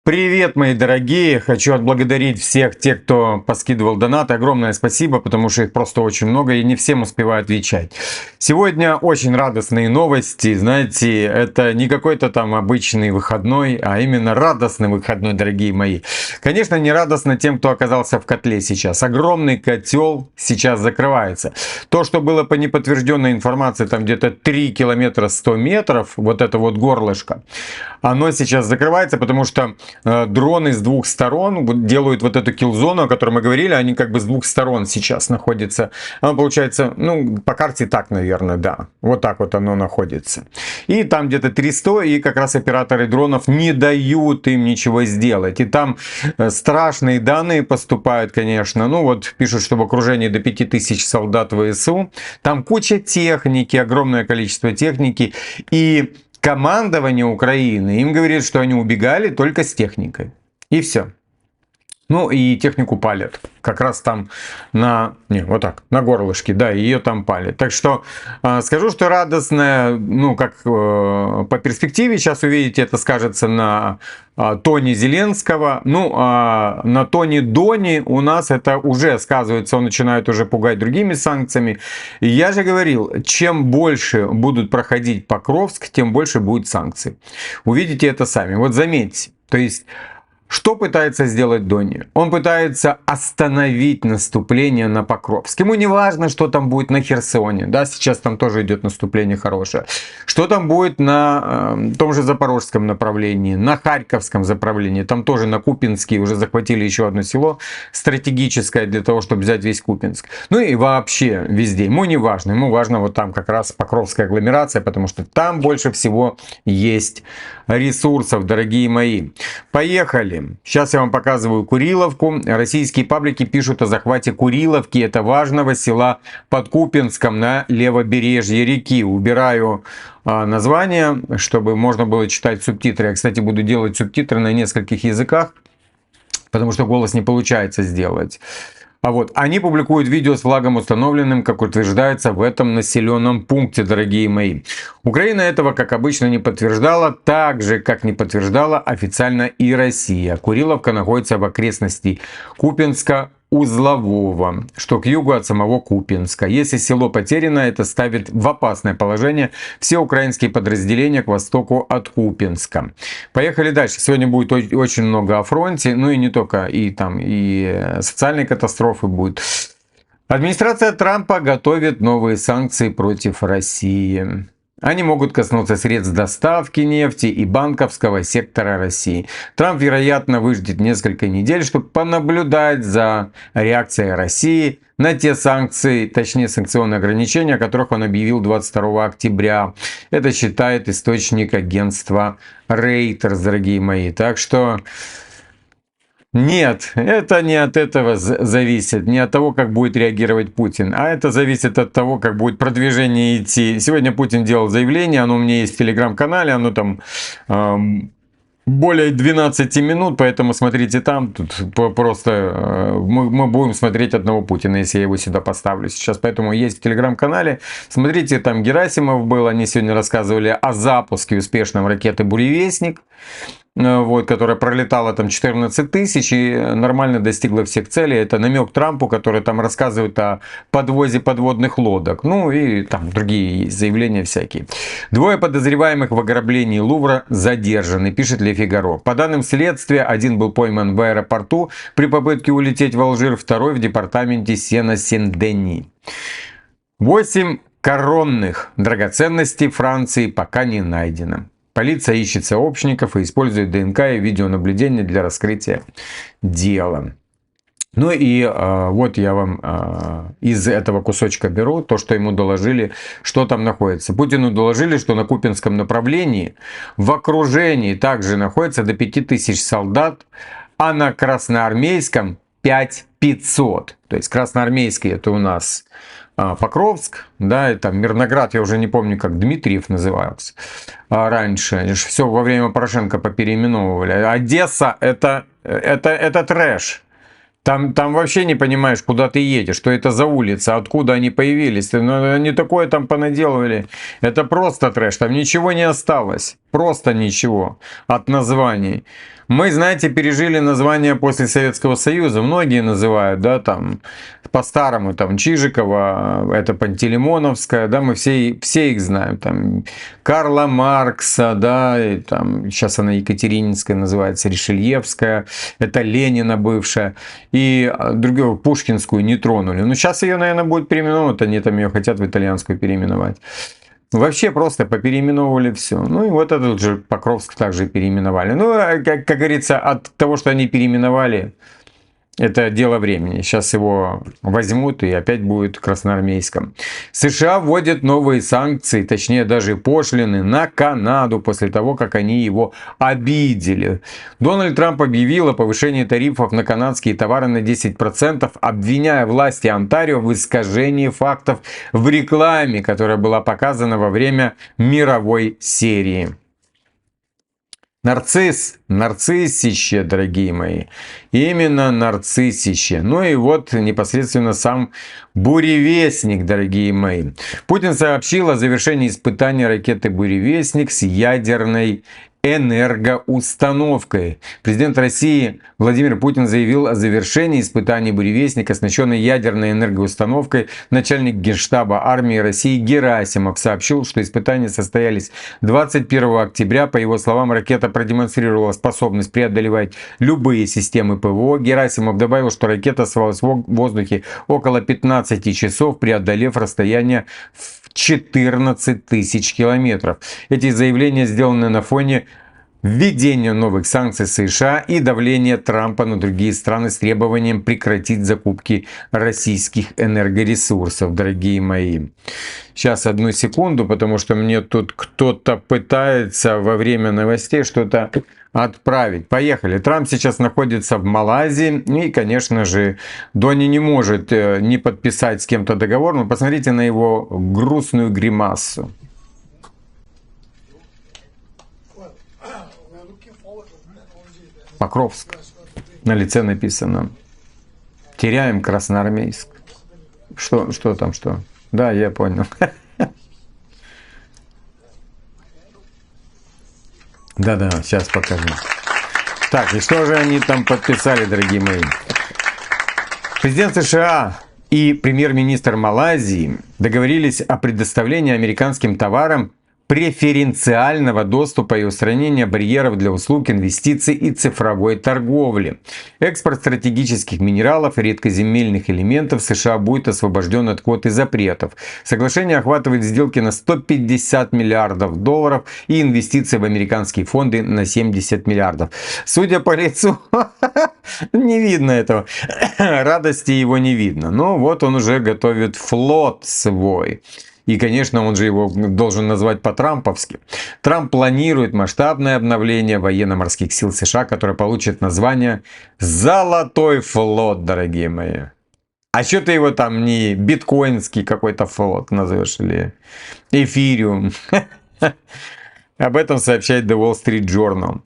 Привет, мои дорогие! Хочу отблагодарить всех тех, кто поскидывал донаты. Огромное спасибо, потому что их просто очень много и не всем успеваю отвечать. Сегодня очень радостные новости. Знаете, это не какой-то там обычный выходной, а именно радостный выходной, дорогие мои. Конечно, не радостно тем, кто оказался в котле сейчас. Огромный котел сейчас закрывается. То, что было по неподтвержденной информации, там где-то 3 километра 100 метров, вот это вот горлышко, оно сейчас закрывается, потому что дроны с двух сторон делают вот эту киллзону, о которой мы говорили, они как бы с двух сторон сейчас находятся. Оно получается, ну, по карте так, наверное, да. Вот так вот оно находится. И там где-то 300, и как раз операторы дронов не дают им ничего сделать. И там страшные данные поступают, конечно. Ну, вот пишут, что в окружении до 5000 солдат ВСУ. Там куча техники, огромное количество техники. И командование Украины им говорит, что они убегали только с техникой. И все. Ну и технику палят. Как раз там на горлышке, да, ее там палят. Так что скажу, что радостное, ну как по перспективе, сейчас увидите, это скажется на тоне Зеленского. Ну, на тоне Дони у нас это уже сказывается, он начинает уже пугать другими санкциями. И я же говорил, чем больше будут проходить Покровск, тем больше будет санкций. Увидите это сами. Вот заметьте, то есть что пытается сделать Дони? Он пытается остановить наступление на Покровск. Ему не важно, что там будет на Херсоне. Да, сейчас там тоже идет наступление хорошее. Что там будет на том же Запорожском направлении, на Харьковском направлении. Там тоже на Купинске уже захватили еще одно село стратегическое для того, чтобы взять весь Купинск. Ну и вообще везде. Ему не важно. Ему важно вот там как раз Покровская агломерация, потому что там больше всего есть ресурсов, дорогие мои. Поехали. Сейчас я вам показываю Куриловку. Российские паблики пишут о захвате Куриловки, это важного села под Купинском на левобережье реки. Убираю название, чтобы можно было читать субтитры. Я, кстати, буду делать субтитры на нескольких языках, потому что голос не получается сделать. А вот они публикуют видео с флагом установленным, как утверждается, в этом населенном пункте, дорогие мои. Украина этого, как обычно, не подтверждала, так же, как не подтверждала официально и Россия. Куриловка находится в окрестности Купинска, узлового, что к югу от самого Купинска. Если село потеряно, это ставит в опасное положение все украинские подразделения к востоку от Купинска. Поехали дальше. Сегодня будет очень много о фронте, ну и не только, и там и социальные катастрофы будут. Администрация Трампа готовит новые санкции против России. Они могут коснуться средств доставки нефти и банковского сектора России. Трамп, вероятно, выждет несколько недель, чтобы понаблюдать за реакцией России на те санкции, точнее санкционные ограничения, о которых он объявил 22 октября. Это считает источник агентства Reuters, дорогие мои. Так что нет, это не от этого зависит, не от того, как будет реагировать Путин, а это зависит от того, как будет продвижение идти. Сегодня Путин делал заявление, оно у меня есть в телеграм-канале, оно там более 12 минут, поэтому смотрите там, тут просто мы будем смотреть одного Путина, если я его сюда поставлю сейчас, поэтому есть в телеграм-канале, смотрите, там Герасимов был, они сегодня рассказывали о запуске успешном ракеты «Буревестник», вот, которая пролетала там 14 тысяч и нормально достигла всех целей. Это намек Трампу, который там рассказывает о подвозе подводных лодок. Ну и там другие заявления всякие. Двое подозреваемых в ограблении Лувра задержаны, пишет Ле Фигаро. По данным следствия, один был пойман в аэропорту при попытке улететь в Алжир, второй в департаменте Сена-Сен-Дени. 8 коронных драгоценностей Франции пока не найдено. Полиция ищет сообщников и использует ДНК и видеонаблюдение для раскрытия дела. Ну и вот я вам из этого кусочка беру то, что ему доложили, что там находится. Путину доложили, что на Купинском направлении в окружении также находится до 5000 солдат, а на Красноармейском 5500. То есть Красноармейский это у нас Покровск, да, это Мирноград, я уже не помню, как Дмитриев назывался раньше. Все во время Порошенко попереименовывали. Одесса это трэш. Там вообще не понимаешь, куда ты едешь, что это за улица, откуда они появились. Ну, они такое там понаделывали. Это просто трэш, там ничего не осталось. Просто ничего от названий. Мы, знаете, пережили название после Советского Союза. Многие называют, да, там, по-старому, там, Чижикова, это Пантелеймоновская, да, мы все их знаем, там, Карла Маркса, да, и, там, сейчас она Екатерининская называется, Ришельевская, это Ленина бывшая, и другую, Пушкинскую не тронули. Но сейчас ее, наверное, будет переименовывать, они там ее хотят в итальянскую переименовать. Вообще просто попереименовывали все. Ну и вот этот же Покровск также переименовали. Ну, как говорится, от того, что они переименовали, это дело времени. Сейчас его возьмут и опять будет красноармейском. США вводят новые санкции, точнее даже пошлины на Канаду после того, как они его обидели. Дональд Трамп объявил о повышении тарифов на канадские товары на 10%, обвиняя власти Онтарио в искажении фактов в рекламе, которая была показана во время мировой серии. Нарцисс, нарциссище, дорогие мои. Именно нарциссище. Ну и вот непосредственно сам буревестник, дорогие мои. Путин сообщил о завершении испытания ракеты «Буревестник» с ядерной энергоустановкой. Президент России Владимир Путин заявил о завершении испытаний «Буревестник», оснащенной ядерной энергоустановкой. Начальник Генштаба армии России Герасимов сообщил, что испытания состоялись 21 октября. По его словам, ракета продемонстрировала способность преодолевать любые системы ПВО. Герасимов добавил, что ракета оставалась в воздухе около 15 часов, преодолев расстояние в 14 тысяч километров. Эти заявления сделаны на фоне введения новых санкций США и давления Трампа на другие страны с требованием прекратить закупки российских энергоресурсов, дорогие мои. Сейчас одну секунду, потому что мне тут кто-то пытается во время новостей что-то отправить. Поехали. Трамп сейчас находится в Малайзии и, конечно же, Дони не может не подписать с кем-то договор, но посмотрите на его грустную гримасу. Покровск. На лице написано. Теряем Красноармейск. Что там, что? Да, я понял. Да-да, сейчас покажу. Так, и что же они там подписали, дорогие мои? Президент США и премьер-министр Малайзии договорились о предоставлении американским товарам преференциального доступа и устранения барьеров для услуг, инвестиций и цифровой торговли. Экспорт стратегических минералов и редкоземельных элементов США будет освобожден от квот и запретов. Соглашение охватывает сделки на 150 миллиардов долларов и инвестиции в американские фонды на 70 миллиардов. Судя по лицу, не видно этого. Радости его не видно. Но вот он уже готовит флот свой. И, конечно, он же его должен назвать по-трамповски. Трамп планирует масштабное обновление военно-морских сил США, которое получит название «Золотой флот», дорогие мои. А что ты его там не биткоинский какой-то флот назовешь или эфириум? Об этом сообщает The Wall Street Journal.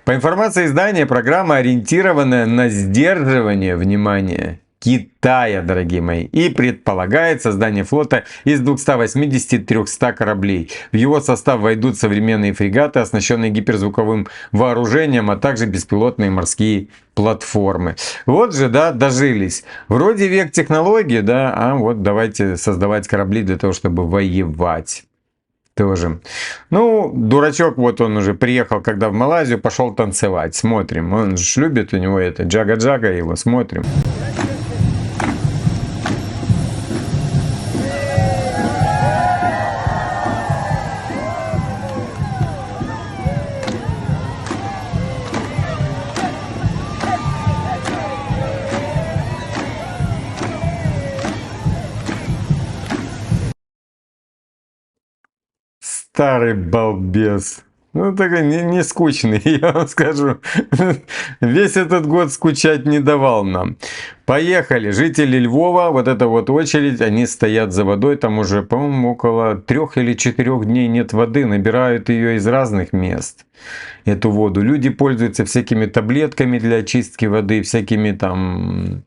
По информации издания, программа ориентирована на сдерживание внимания Китая, дорогие мои, и предполагает создание флота из 280-300 кораблей. В его состав войдут современные фрегаты, оснащенные гиперзвуковым вооружением, а также беспилотные морские платформы. Вот же, да, дожились. Вроде век технологий, да, а вот давайте создавать корабли для того, чтобы воевать. Тоже. Ну, дурачок, вот он уже приехал, когда в Малайзию, пошел танцевать. Смотрим. Он же любит, у него это джага-джага его, смотрим. Старый балбес. Ну, такой не скучный, я вам скажу. Весь этот год скучать не давал нам. Поехали. Жители Львова, вот эта вот очередь, они стоят за водой. Там уже, по-моему, около 3 или 4 дней нет воды. Набирают ее из разных мест, эту воду. Люди пользуются всякими таблетками для очистки воды, всякими там...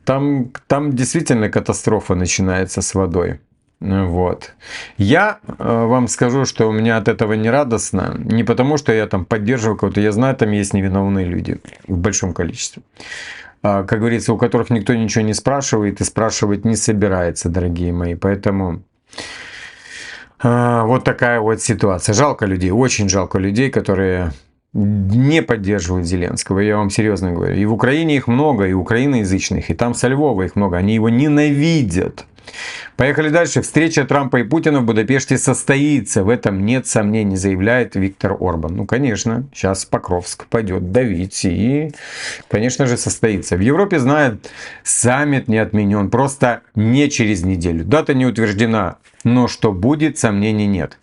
Там действительно катастрофа начинается с водой. Вот. Я вам скажу, что у меня от этого не радостно. Не потому, что я там поддерживаю кого-то. Я знаю, там есть невиновные люди в большом количестве. Как говорится, у которых никто ничего не спрашивает и спрашивать не собирается, дорогие мои. Поэтому вот такая вот ситуация. Жалко людей, очень жалко людей, которые не поддерживают Зеленского, я вам серьезно говорю. И в Украине их много, и украиноязычных, и там со Львова их много. Они его ненавидят. Поехали дальше. Встреча Трампа и Путина в Будапеште состоится. В этом нет сомнений, заявляет Виктор Орбан. Ну, конечно, сейчас Покровск пойдет давить. И, конечно же, состоится. В Европе знают, саммит не отменен. Просто не через неделю. Дата не утверждена. Но что будет, сомнений нет.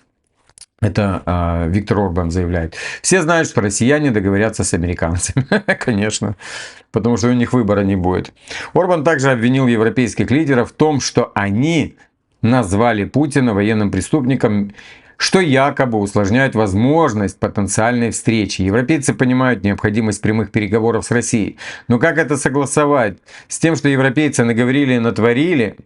Это Виктор Орбан заявляет. Все знают, что россияне договорятся с американцами. Конечно. Потому что у них выбора не будет. Орбан также обвинил европейских лидеров в том, что они назвали Путина военным преступником, что якобы усложняет возможность потенциальной встречи. Европейцы понимают необходимость прямых переговоров с Россией. Но как это согласовать с тем, что европейцы наговорили и натворили,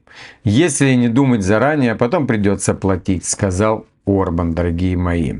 если не думать заранее, а потом придется платить, сказал Орбан, дорогие мои.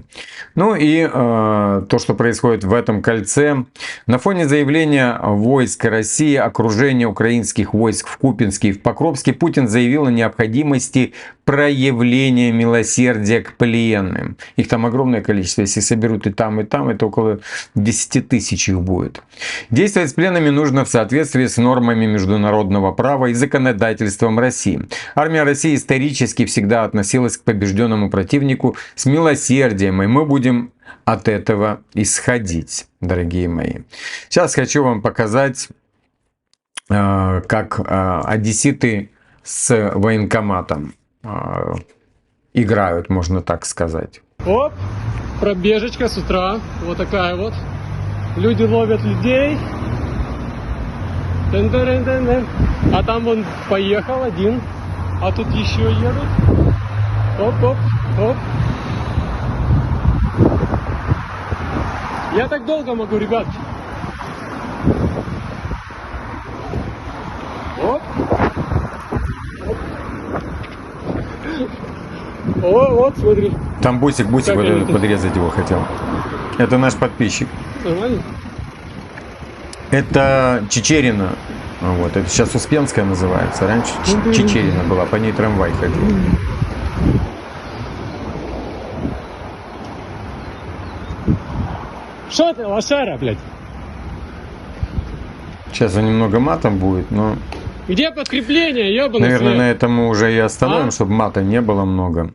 Ну и то, что происходит в этом кольце. На фоне заявления войск России, окружения украинских войск в Купинске и в Покровске, Путин заявил о необходимости проявления милосердия к пленным. Их там огромное количество. Если соберут и там, это около 10 тысяч их будет. Действовать с пленными нужно в соответствии с нормами международного права и законодательством России. Армия России исторически всегда относилась к побежденному противнику с милосердием, и мы будем от этого исходить, дорогие мои. Сейчас хочу вам показать, как одесситы с военкоматом играют, можно так сказать. Оп, пробежечка с утра, вот такая вот. Люди ловят людей. А там он поехал один, а тут еще едут. Оп, оп, оп. Я так долго могу, ребят. Оп. Оп. О, вот, смотри. Там Бусик вот этот подрезать его хотел. Это наш подписчик. Нормально? Это Чечерина. Вот, это сейчас Успенская называется. Раньше Чечерина была, по ней трамвай ходил. Что ты, лошара, блядь? Сейчас немного матом будет, но... Где подкрепление, ебаный наверное, свет? на этом мы уже и остановим, чтобы мата не было много.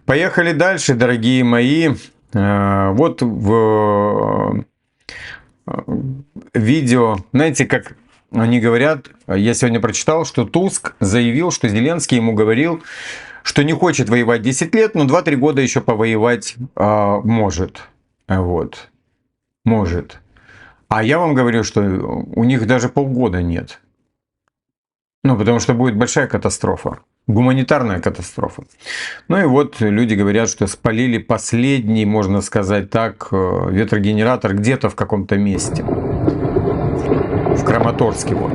Поехали дальше, дорогие мои. Вот в видео, знаете, как они говорят, я сегодня прочитал, что Туск заявил, что Зеленский ему говорил, что не хочет воевать 10 лет, но 2-3 года еще повоевать может. Вот. Может. А я вам говорю, что у них даже полгода нет. Ну, потому что будет большая катастрофа. Гуманитарная катастрофа. Ну и вот люди говорят, что спалили последний, можно сказать так, ветрогенератор где-то в каком-то месте. В Краматорске вот.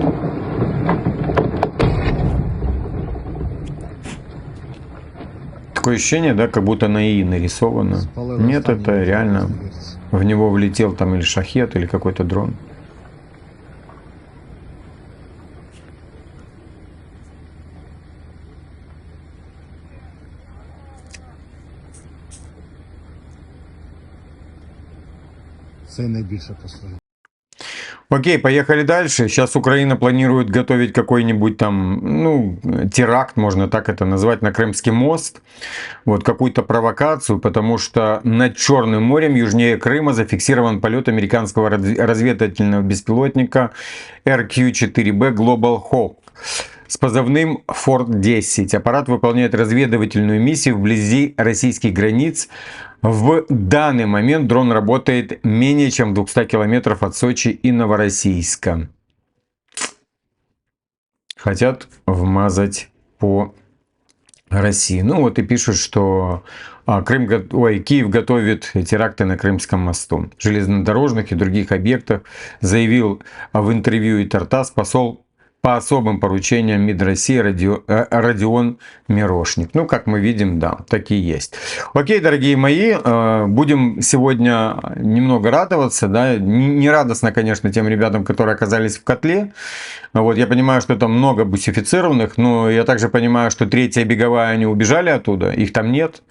Такое ощущение, да, как будто на ИИ нарисовано. Нет, это реально. В него влетел там или шахет, или какой-то дрон. Це найбільше послужить. Окей, поехали дальше. Сейчас Украина планирует готовить какой-нибудь там, ну, теракт, можно так это назвать, на Крымский мост. Вот какую-то провокацию, потому что над Черным морем, южнее Крыма, зафиксирован полет американского разведывательного беспилотника RQ-4B Global Hawk с позывным Форд-10. Аппарат выполняет разведывательную миссию вблизи российских границ. В данный момент дрон работает менее чем в 200 километров от Сочи и Новороссийска. Хотят вмазать по России. Ну вот и пишут, что Киев готовит теракты на Крымском мосту, железнодорожных и других объектах, заявил в интервью и Тартас посол по особым поручениям МИД России Родион Мирошник. Ну, как мы видим, да, такие есть. Окей, дорогие мои, будем сегодня немного радоваться, да, не радостно, конечно, тем ребятам, которые оказались в котле. Вот, я понимаю, что там много бусифицированных, но я также понимаю, что третья беговая, они убежали оттуда, их там нет.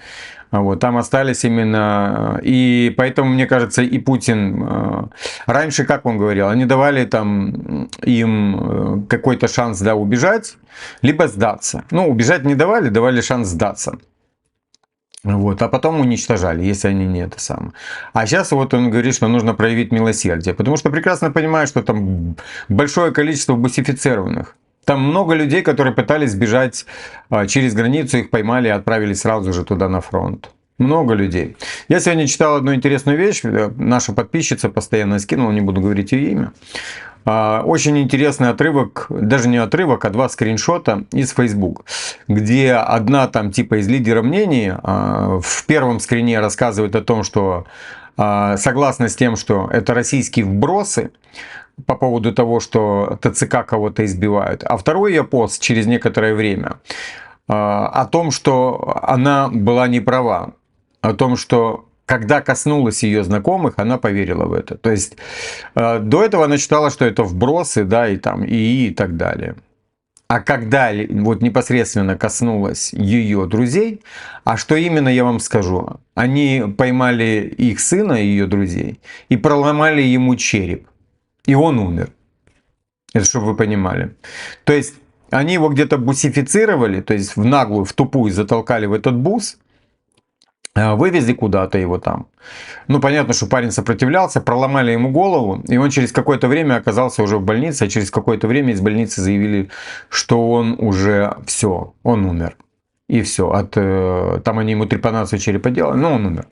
Вот, там остались именно, и поэтому, мне кажется, и Путин, раньше, как он говорил, они давали там им какой-то шанс, да, убежать, либо сдаться. Ну, убежать не давали, давали шанс сдаться. Вот, а потом уничтожали, если они не это самое. А сейчас вот он говорит, что нужно проявить милосердие, потому что прекрасно понимает, что там большое количество бусифицированных. Там много людей, которые пытались сбежать через границу, их поймали и отправили сразу же туда на фронт. Много людей. Я сегодня читал одну интересную вещь, наша подписчица постоянно скинула, не буду говорить ее имя. Очень интересный отрывок, даже не отрывок, а 2 скриншота из Facebook, где одна там типа из лидера мнений в первом скрине рассказывает о том, что согласна с тем, что это российские вбросы, по поводу того, что ТЦК кого-то избивают. А второй ее пост через некоторое время о том, что она была не права. О том, что когда коснулась ее знакомых, она поверила в это. То есть до этого она считала, что это вбросы, да, и там и так далее. А когда вот непосредственно коснулась ее друзей, а что именно, я вам скажу. Они поймали их сына и ее друзей и проломали ему череп. И он умер. Это чтобы вы понимали. То есть они его где-то бусифицировали, то есть в наглую, в тупую затолкали в этот бус, вывезли куда-то его там. Ну, понятно, что парень сопротивлялся, проломали ему голову, и он через какое-то время оказался уже в больнице, а через какое-то время из больницы заявили, что он уже все, он умер. И все. Там они ему трепанацию черепа делали, но он умер.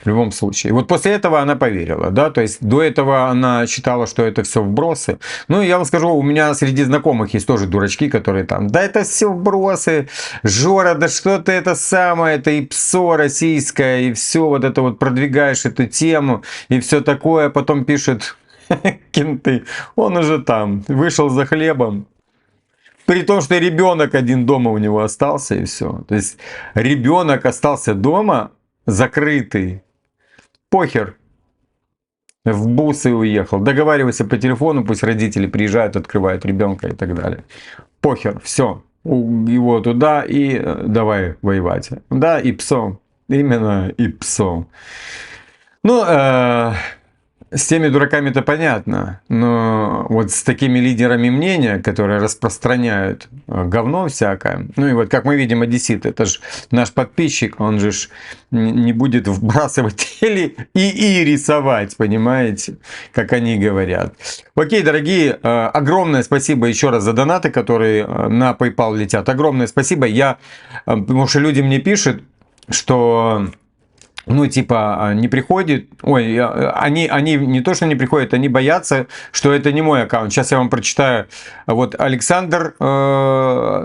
В любом случае. И вот после этого она поверила. Да? То есть до этого она считала, что это все вбросы. Ну, я вам скажу, у меня среди знакомых есть тоже дурачки, которые там, да это все вбросы, Жора, да что ты это самое, это и ПСО российское, и все вот это вот продвигаешь эту тему, и все такое. Потом пишет кенты, он уже там, вышел за хлебом. При том, что ребенок один дома у него остался, и все. То есть ребенок остался дома, закрытый. Похер. В бус и уехал. Договаривайся по телефону, пусть родители приезжают, открывают ребенка и так далее. Похер, все. Его туда и давай воевать. Да, и псом. Именно и псом. Ну, с теми дураками-то понятно, но вот с такими лидерами мнения, которые распространяют говно всякое, ну и вот как мы видим, одессит, это же наш подписчик, он же не будет вбрасывать или и рисовать, понимаете, как они говорят. Окей, дорогие, огромное спасибо еще раз за донаты, которые на PayPal летят. Огромное спасибо, потому что люди мне пишут, что... Ну, типа, не приходит, они не то, что не приходят, они боятся, что это не мой аккаунт. Сейчас я вам прочитаю. Вот Александр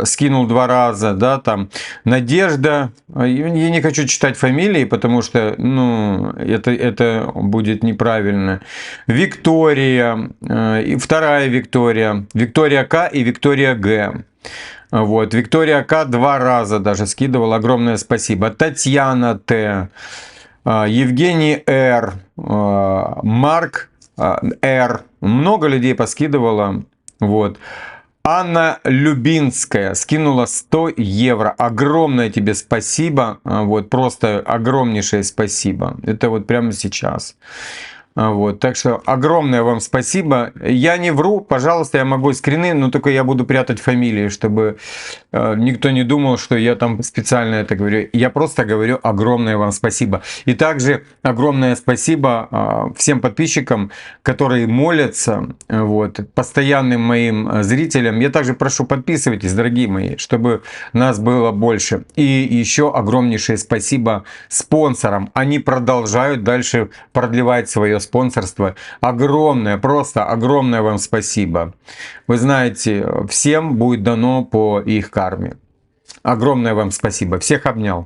скинул 2 раза, да, там, Надежда, я не хочу читать фамилии, потому что, ну, это будет неправильно. Виктория, и вторая Виктория, Виктория К и Виктория Г. Вот, Виктория К 2 раза даже скидывала, огромное спасибо. Татьяна Т, Евгений Р, Марк Р, много людей поскидывала. Вот. Анна Любинская скинула 100 евро. Огромное тебе спасибо. Вот, просто огромнейшее спасибо. Это вот прямо сейчас. Вот, так что огромное вам спасибо. Я не вру, пожалуйста, я могу скрины, но только я буду прятать фамилии, чтобы никто не думал, что я там специально это говорю. Я просто говорю огромное вам спасибо. И также огромное спасибо всем подписчикам, которые молятся, вот, постоянным моим зрителям. Я также прошу, подписывайтесь, дорогие мои, чтобы нас было больше. И еще огромнейшее спасибо спонсорам. Они продолжают дальше продлевать свое спонсорство. Огромное, просто огромное вам спасибо. Вы знаете, всем будет дано по их карме. Огромное вам спасибо. Всех обнял.